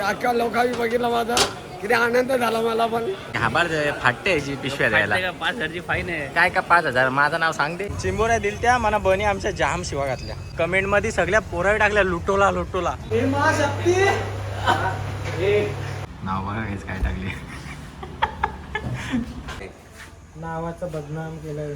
अख्ख्या लोकांनी बघितलं माझा किती आनंद झाला मला पण. घाबर फाटते याची पिशव्या द्यायला. 5,000ची फाईन आहे. काय का 5,000? माझं नाव सांग दे. चिंबोऱ्या दिल त्या मला बनी आमच्या जाम शिवा घातल्या. कमेंट मध्ये सगळ्या पोरं टाकल्या लुटोला लुटोला. नाव बघा हेच काय टाकले. नावाचं बदनाम केलं.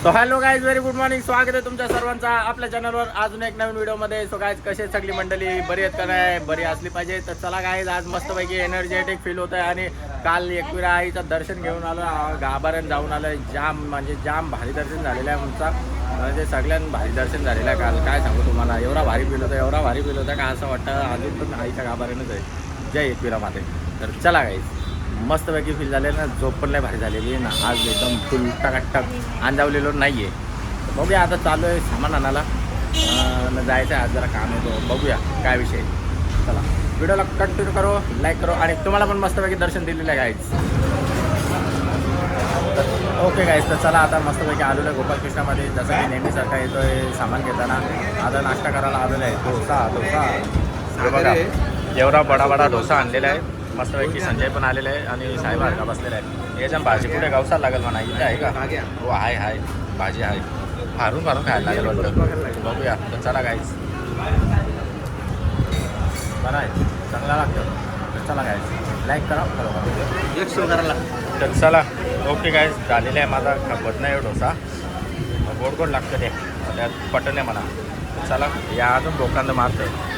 So hello guys, very good morning. स्वागत आहे तुमच्या सर्वांचा आपल्या चॅनलवर अजून एक नवीन व्हिडिओमध्ये. सो गाईज, कसे सगळी मंडळी बरी आहेत का? नाही बरी असली पाहिजे. तर चला गाईज, आज मस्तपैकी एनर्जेटिक फील होत आहे. आणि काल एकविरा आईचं दर्शन घेऊन आलो, गाभाऱ्यात जाऊन आलं. जाम म्हणजे जाम भारी दर्शन झालेलं आहे आमचा. म्हणजे सगळ्यांना भारी दर्शन झालेलं आहे काल. काय सांगू तुम्हाला, एवढा भारी फील होतं, एवढा भारी फील होता का असं वाटतं अजून पण आईच्या गाभाऱ्यानंच आहे. जय एकविरा माते. तर चला गाईज, मस्तपैकी फील झाले ना. झोप पण नाही भारी झालेली आहे ना. आज एकदम फुल टकाटक अंजावलेलो नाही आहे. बघूया, आता चालू आहे सामान आणायला. जायचं आहे आज, जरा काम येतो. बघूया काय विषय. चला व्हिडिओला कंटिन्यू करो, लाईक करो. आणि तुम्हाला पण मस्तपैकी दर्शन दिलेलं आहे गाईज. ओके गाईज, तर चला आता मस्तपैकी आलेलो आहे गोपालकृष्णामध्ये. जसं की नेहमीसारखा येतो आहे सामान घेताना. आता नाश्ता करायला आलेला आहे. डोसा बघा, एवढा बडा डोसा आणलेला आहे. मस्तपैकी संजय पण आलेला आहे आणि साहेब का बसलेला आहे. याच्या भाजी कुठे गावसार लागेल म्हणा. इथे आहे का? हो आहे भाजी आहे. फारून खायला लागेल वाटतं. बघूया. तर चला गाईज, बरं आहे, चांगला लागतं. तर चला गाईज, लाईक करा, फॉलो करा, एक शो करायला. तर चला ओके गाईज, झालेला आहे माझा खपत नाही डोसा. गोड गोड लागतं ते, त्यात पटन आहे म्हणा. चला या अजून बोकांद मारतं.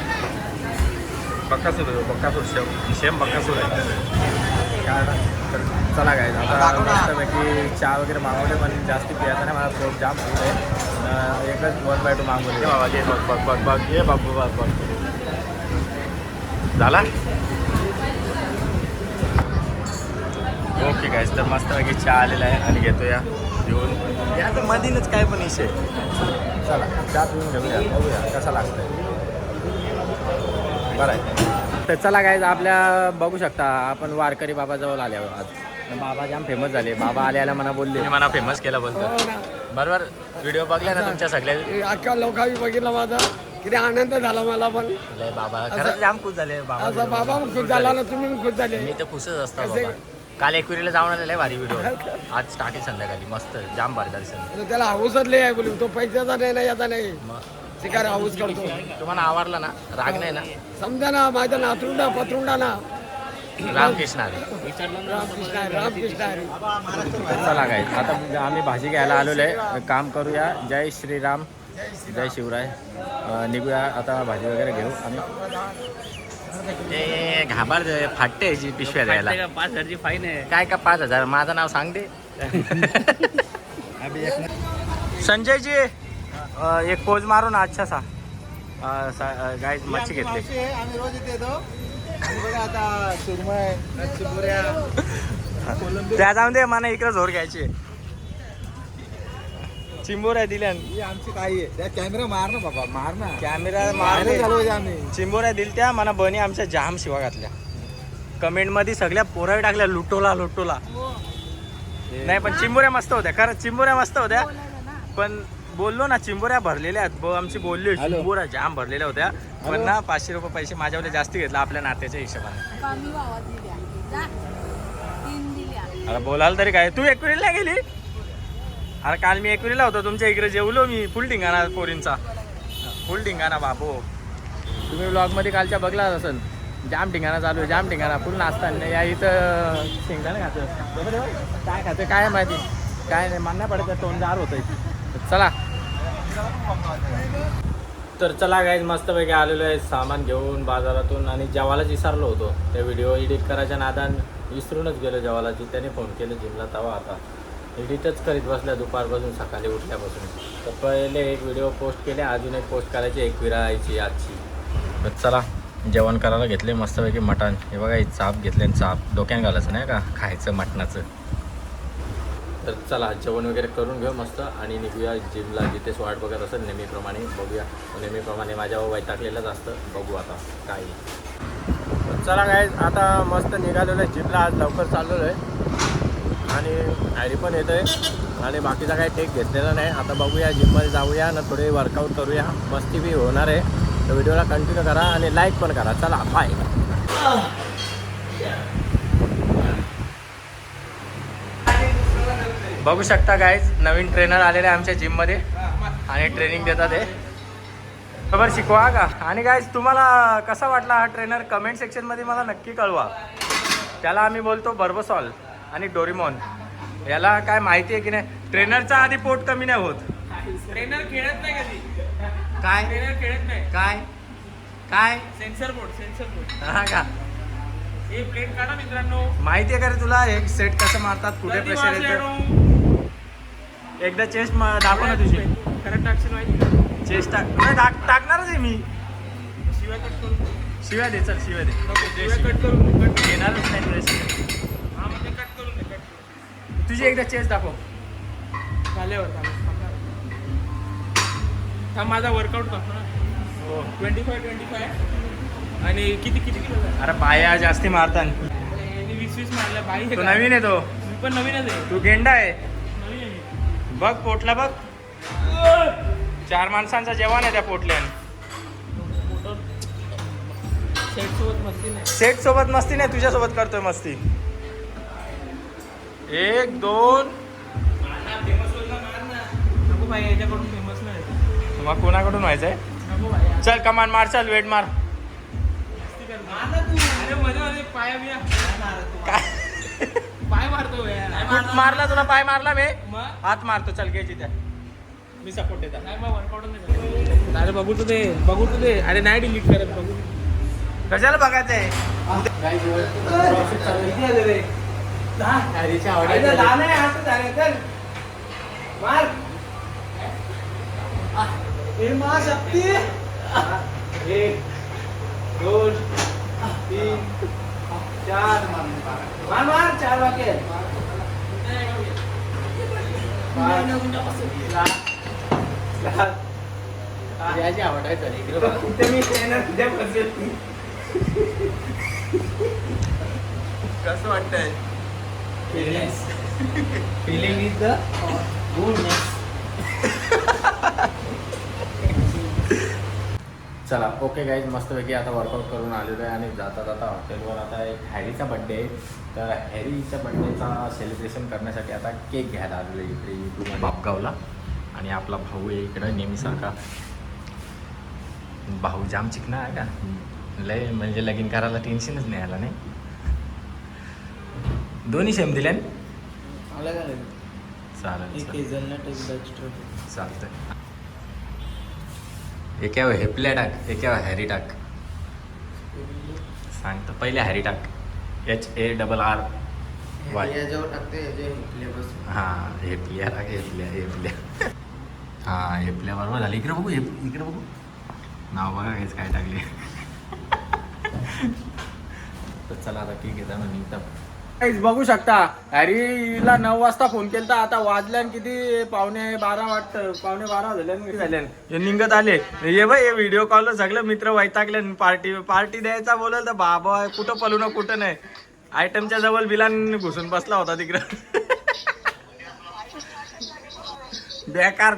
बक्कासूर शेम बक्कासूर आहे काय. तर चला गाईज, आता मस्तपैकी चहा वगैरे मागवले. पण जास्त पियाचा नाही, मला पोट जाम होत आहे. एकच 1/2 मागवले. बाबा घे, बघ ये बाबू, बघ झाला. ओके गाईज, तर मस्तपैकी चहा आलेला आहे आणि घेतो या घेऊन. या तर मधीनच काय पण इशे. चला चहा पिऊन घेऊया, बघूया कसा लागतंय. बरं आहे. तर चला गाईज, आपल्या बघू शकता आपण वारकरी बाबाजवळ आले आहोत आज. बाबा जाम फेमस झाले. बाबा आल्याला मला बोलले, मला फेमस केलं बोलतो. बरोबर, व्हिडिओ बघला ना तुमच्या सगळ्या. अख्ख्या लोकांनी बघितलं माझा किती आनंद झाला मला पण. बाबा खरंच जाम खुश झाले. बाबा पण खुश झाला ना, तुम्ही पण खुश झाले. मी तर खुशच असतो बाबा. काल एकविरीला जाऊन आलेला आहे भारी व्हिडिओ. आज टाकेल संध्याकाळी मस्त जाम भारी दर्शन. त्याला हाऊसच लय आहे बोलू. तो पैशाचा नाही ना, याचा नाही. शिकार हाऊस करतो. तुम्हाला आवडला ना? राग नाही ना? समजा ना, माझा नातरुंडा पत्रुंडा ना. रामकृष्ण हरी. रामकृष्ण हरी. चला काय, आता आम्ही भाजी घ्यायला आलेलो आहे. काम करूया. जय श्रीराम, जय शिवराय. निघूया आता भाजी वगैरे घेऊ. आणि ते घाबर फाटते याची पिशव्या द्यायला. 5,000ची फाईन आहे. काय का 5,000? माझं नाव सांग दे. संजयजी एक पोज मारू ना. अच्छा सा गाईज मच्छी घेतली. आम्ही रोज इथे येतो. आता सुरमय, त्या जाऊन दे, मला इकडे झोर घ्यायची. चिंबोऱ्या दिल्या आमची काही आहे. त्या कॅमेरा मार ना बाबा, मार ना. कॅमेरा मार. आम्ही चिंबोऱ्या दिल त्या मला बनी आमच्या जाम शिवा घातल्या. कमेंट मध्ये सगळ्या पोरं टाकल्या लुटोला लुटोला. नाही पण चिंबोऱ्या मस्त होत्या, खरंच चिंबोऱ्या मस्त होत्या. पण बोललो ना, चिंबोऱ्या भरलेल्या आहेत. आमची बोलली चिंबोऱ्या जाम भरलेल्या होत्या. पण ना 500 रुपये पैसे माझ्यावर जास्त घेतला आपल्या नात्याच्या हिशोबाने. अरे बोलाल तरी काय, तू एकविरीला गेली? अरे काल मी एकविरीला होतो तुमच्या इकडे, जेवलो मी. फुल ढिंगाणा पोरींचा, फुल ढिंगाणा बाबू. तुम्ही ब्लॉगमध्ये कालच्या बघला असेल. जाम ढिंगाणा चालू आहे, जाम ढिंगाणा. फुल नाचता या इथं शेंगदाणा खातं. काय खातं काय माहिती, काय नाही मान्य पडत. तोंडदार होतं. चला तर चला गाईज, मस्तपैकी आलेलो आहे सामान घेऊन बाजारातून. आणि जेवायलाच विसरलो होतो. त्या व्हिडिओ एडिट करायच्या नादान विसरूनच गेलो जेवायलाची. त्याने फोन केलं जिमला, तवा आता एडिटच करीत बसल्या दुपारपासून, सकाळी उठल्यापासून. तर पहिले एक व्हिडिओ पोस्ट केले, अजून एक पोस्ट करायची एकविरा यायची आजची. तर चला जेवण करायला घेतले मस्तपैकी मटण. हे बघा, ही चाप घेतले. चाप डोक्यान घालायचं नाही का, खायचं मटणाचं. तर चला जेवण वगैरे करून घेऊ मस्त आणि निघूया जिमला. जिथेच वाट बघत असेल नेहमीप्रमाणे. बघूया, नेहमीप्रमाणे माझ्या वैतागलेलंच असतं. बघू आता काय. चला काय, आता मस्त निघालेलो आहे जिमला. आज लवकर चाललेलो आहे. आणि हॅरी पण येतोय आणि बाकीचा काही टेक घेतलेला नाही. आता बघूया जिममध्ये जाऊया ना थोडे वर्कआउट करूया. मस्ती बी होणार आहे. तर व्हिडिओला कंटिन्यू करा आणि लाईक पण करा. चला बाय. बघू शकता गाईज नवीन ट्रेनर आलेले आहे आमच्या जिममध्ये आणि ट्रेनिंग देतात हे बरोबर शिकवा का. आणि गाईज तुम्हाला कसा वाटला हा ट्रेनर कमेंट सेक्शनमध्ये मला नक्की कळवा. त्याला आम्ही बोलतो बर्बसॉल आणि डोरेमॉन. याला काय माहिती आहे की नाही. ट्रेनरचा आधी पोट कमी नाही होत. ट्रेनर खेळत नाही कधी. काय ट्रेनर खेळत नाही. काय काय सेन्सर बोर्ड. हा का हे प्लेट काढा मित्रांनो. माहिती आहे का रे तुला एक सेट कसं मारतात कुठे प्रेशर येतं. एकदा चेस्ट दाखव ना तुझी. खरं टाकशील माहिती का. चेस्ट टाकणारच आहे मी. शिवाय कट करून शिव्या दे चल शिव्या दे. शिवाय कट करून कट येणारच नाही प्रेशर. हा म्हणजे कट करून दे. कट तुझी एकदा चेस्ट दाखव. झाल्यावर हा माझा वर्कआउट करतो ना. हो 25 आणि किती किलो झाला. अरे बाया जास्ती मारतात. 20 मारल्या बाई. तू नवीन आहे तो. मी पण नवीनच आहे. तू गेंडा आहे. नवीन आहे मी. बघ पोटला बघ. 4 माणसांचा जेवण आहे त्या पोटल्यान. सेट सोबत मस्ती नाही. सेट सोबत मस्ती नाही तुझ्यासोबत करतोय मस्ती. 1 2 नको भाई याच्याकडून फेमस नाही. तुम्हाला कोणाकडून व्हायचंय. नको भाई चल कमान मार चल वेट मार. मस्ती कर. अरे मध्ये मध्ये पाया बिया काय पाय मारतो यार. कुठ मारला तुला. पाय मारला मी. मग हात मारतो चल घे जिथे मी सपोर्ट देता. नाही मग वर्कआउट नाही. अरे बघू तू दे. अरे नाही डिलीट करत. बघू कशाला बघायचंय. एक 2 3 4 मार 4 वाके. याची आवड आहे तरी कुठे मी ट्रेनर कुठे बसेल. कसं वाटतंय. Filling is the goodness. चला ओके गाईज मस्तपैकी आता वर्कआउट करून आलेलो आहे आणि जाता जाता हॉटेलवर आता एक हॅरीचा बड्डे आहे. तर हॅरीच्या बड्डेचा सेलिब्रेशन करण्यासाठी आता केक घ्यायला आलेलो आहे इकडे यूट्यूब बापगावला. आणि आपला भाऊ आहे इकडं नेहमीसारखा. भाऊ जाम चिकना आहे का. लय म्हणजे लगीन करायला टेन्शनच नाही आला नाही. दोन्ही सेम दिल्या अलग अलग. चालेल चालतंय. एका हेपल्या टाक एका हॅरी टाक. सांगतो पहिले हॅरी टाक. HARRY. हां हेपल्या टाक. हेपल्या हां हेपल्या बरोबर झालं. इकडे बघू इकडे बघू. नाव बघा हेच काय टाकले. तर चला आता ठीक आहे ना निघता. बघू शकता हॅरीला 9 वाजता फोन केला. आता वाजल्यान किती 11:15 वाटतं. 11:15 झाल्यान हे निघत आले. ये बाई हे व्हिडिओ कॉलला सगळं मित्र वैतागले. पार्टी द्यायचा बोलेल तर बाबा कुठं पलू ना कुठं नाही. आयटमच्या जवळ बिलान घुसून बसला होता तिकडं. बेकार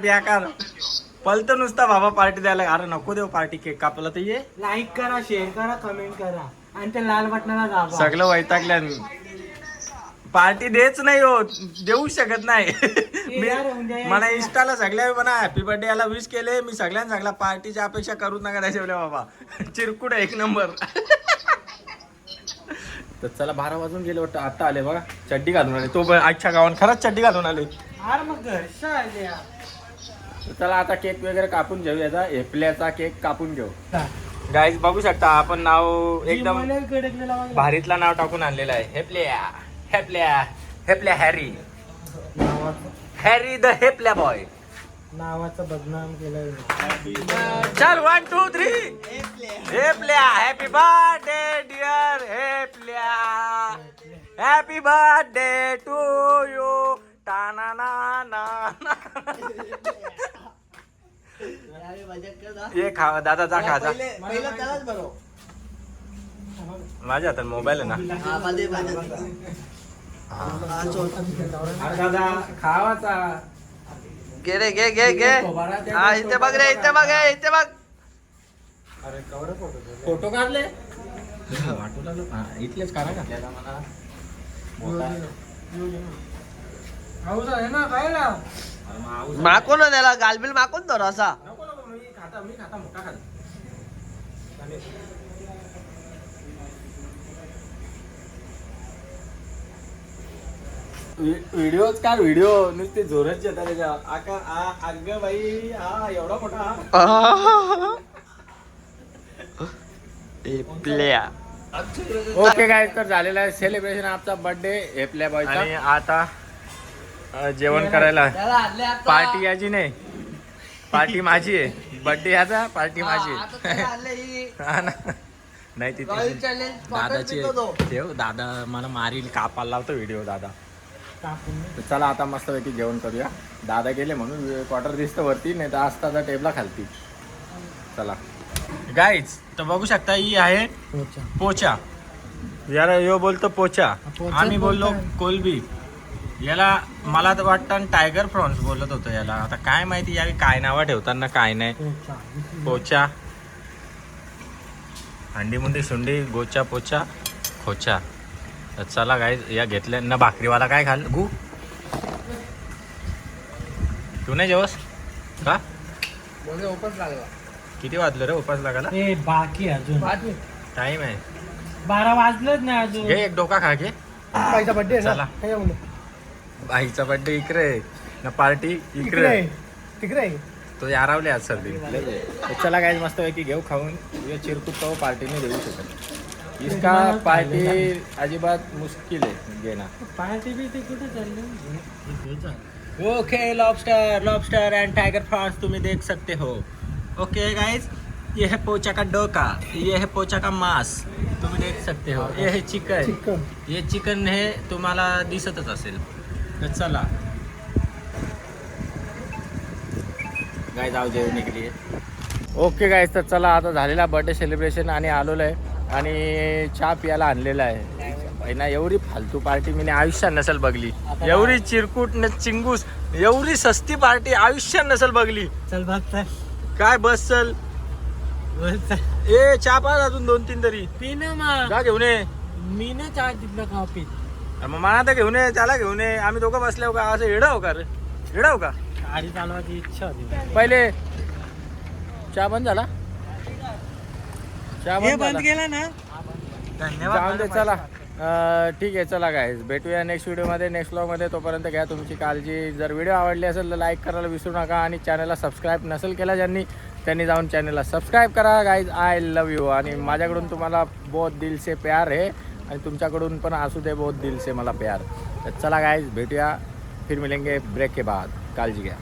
पलतो नुसता बाबा पार्टी द्यायला. अरे नको देऊ पार्टी. केक कापला तर ये. लाईक करा, शेअर करा, कमेंट करा आणि त्या लाल बटनाला दाबा. सगळं वैतागल्यान. पार्टी देच नाही हो. देऊ शकत नाही. मला इंस्टाला सगळ्या म्हणा हॅपी बर्थडे याला विश केले. मी सगळ्यांना सांगला पार्टीची अपेक्षा करूच नका त्याच्या बाबा. चिरकुट 1 नंबर. तर चला 12 वाजून गेले वाटतं. आता आले बघा चड्डी घालून आले. तो आजच्या गावात खरंच चड्डी घालून आले. चला आता केक वगैरे कापून घेऊ. याचा हेपल्याचा केक कापून घेऊ. गाईज बघू शकता आपण नाव एकदम भारीतला नाव टाकून आणलेलं आहे. Hepalya Harry. Harry the Hepalya boy नावाचं बदनाम केलं. चल 1 2 3 Hepalya. Happy birthday dear Hepalya. Happy birthday to you. टाना ना ना. ये खा दादा जा खा जा. माझ्या हातात मोबाईल आहे ना. अरे दादा खावाचा घे रे घे घे घे. हा इथे बघ रे, इथे बघ रे, इथे बघ. फोटो काढले इथलेच करा घातलेला मला माकून त्याला गालबिल माकून धर असा. मी खाता मोठा खाल. व्हिडिओच काढ, व्हिडिओ नुसते जोरच येतात त्याच्या. अग बाई हा एवढा मोठा. ओके गाईज, तर झालेला आहे सेलिब्रेशन आमचा बर्थडे हेपल्या बॉयचा. आणि आता जेवण करायला पार्टी याची नाही, पार्टी माझी आहे. बर्थडे याचा, पार्टी माझी आहे. हा ना. नाही तिथे दादाची ठेव, दादा मला मारील, कापायला लावतो व्हिडिओ दादा. तर चला आता मस्तपैकी जेवण करूया. दादा गेले म्हणून क्वार्टर दिसतं वरती, नाही तर असता टेबला खालती. चला गाईज, तर बघू शकता ही आहे पोचा. याला यो बोलतो पोचा, आम्ही बोललो कोलबी. याला मला तर वाटतं टायगर प्रॉन्स बोलत होतो याला. आता काय माहिती यावी काय नावं ठेवताना काय नाही. पोचा, अंडी मुंडी शुंडी, गोचा पोचा खोचा. तर चला गाईज, या घेतल्या ना. भाकरीवाला काय खाल गु तू नाही जेवस का? किती वाजलं रे उपास लागायला? बाकी अजून टाइम आहे 12 वाजलेच नाही अजून. घे एक डोका खा घे. बाईचा बर्थडे चला. बाईचा बर्थडे इकडे ना, पार्टी इकडे. तिकडे तो यारावले आज सर्दी. चला गाईज, मस्त पैकी घेऊ खाऊन. ये चिरकुट तो पार्टी नाही देऊ शकत. इसका पार्टी अजिबात मुश्किल आहे घेना. पार्टी बी ते कुठे चालले? Okay, lobster lobster end tiger prawns तुम्ही देख सकते हो. ओके गाइस, ये है पोचा का डोका, ये है पोचा का मांस, तुम्ही देख सकते हो. ये है चिकन, ये चिकन हे तुम्हाला दिसतच असेल. तर चला गाइस, आओ जेवणे के लिए. ओके गाइस, तर चला आता झालेला बर्थडे सेलिब्रेशन आणि आलेलो आहे. आणि चहा पियाला आणलेला आहे ना. एवढी फालतू पार्टी मी आयुष्यात नसेल बघली. एवढी चिरकुट न चिंगूस, एवढी सस्ती पार्टी आयुष्यात नसेल बघली. चल बघ काय बस चल. ए चहा पाच अजून 2-3 तरी पिन मग. जा घेऊन ये. मी ना चहा तिथलं का पीत. मग मला तर घेऊन ये, त्याला घेऊन ये. आम्ही दोघं बसले हो का? असं येडा हो का रे? येडा हो का? गाडी चालवायची इच्छा होती. पहिले चहा बंद झाला. चहा बंद झाला. केला ना. जाऊन दे. चला ठीक आहे. चला गाईज, भेटूया नेक्स्ट व्हिडिओमध्ये, नेक्स्ट व्लॉगमध्ये. तोपर्यंत घ्या तुमची काळजी. जर व्हिडिओ आवडली असेल तर लाईक करायला विसरू नका. आणि चॅनलला सबस्क्राईब नसेल केला ज्यांनी, त्यांनी जाऊन चॅनलला सबस्क्राईब करा. Guys, I love you. आणि माझ्याकडून तुम्हाला बहुत दिल से प्यार आहे. आणि तुमच्याकडून पण असू दे बहुत दिल से मला प्यार. तर चला गाईज, भेटूया. फिर मिलेंगे ब्रेक के बाद. काळजी घ्या.